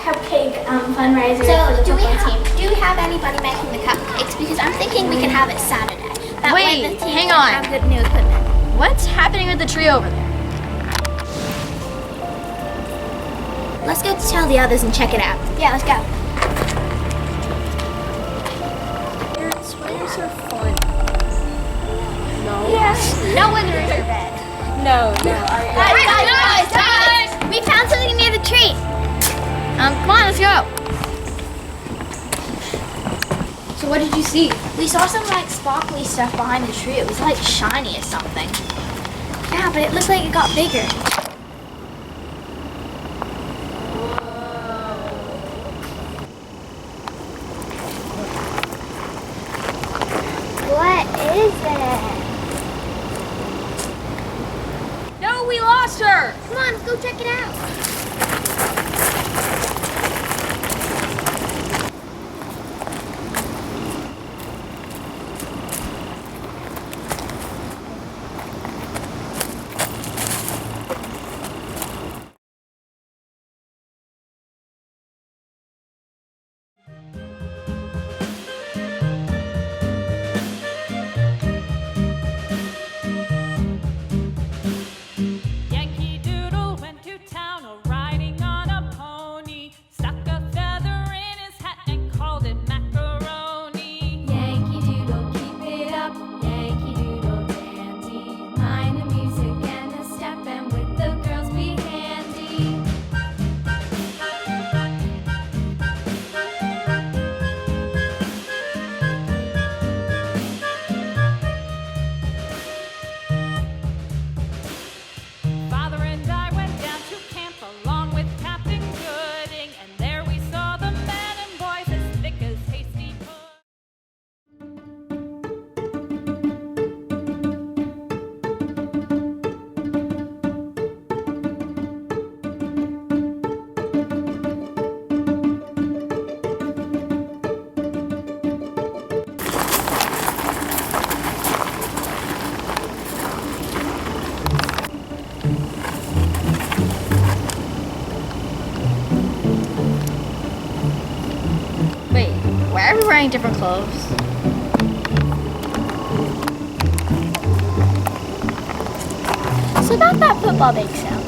cupcake fundraiser So for the do we football team. have anybody making the cupcakes? Because I'm thinking we can have it Saturday. That way Wait, the team hang can on. have good new equipment. What's happening with the tree over there? Let's go tell the others and check it out. Yeah, let's go. Sweaters are fun. No. Yes. No winners are bad. No. Guys, we found something near the tree. Come on, let's go. So what did you see? We saw some like sparkly stuff behind the tree. It was like shiny or something. Yeah, but it looked like it got bigger. What is it? No, we lost her. Come on, let's go check it out. Yankee Doodle went to town riding on a pony, stuck a feather in his hat and called it macaroni. Yankee Doodle, keep it up, Yankee Doodle dandy. Mind the music and the step, and with the girls be handy. Father and I went down to camp along with Captain Gooding, and there we saw the men and boys as thick as hasty pudding. Wait, why are we wearing different clothes? So about that football bake sale.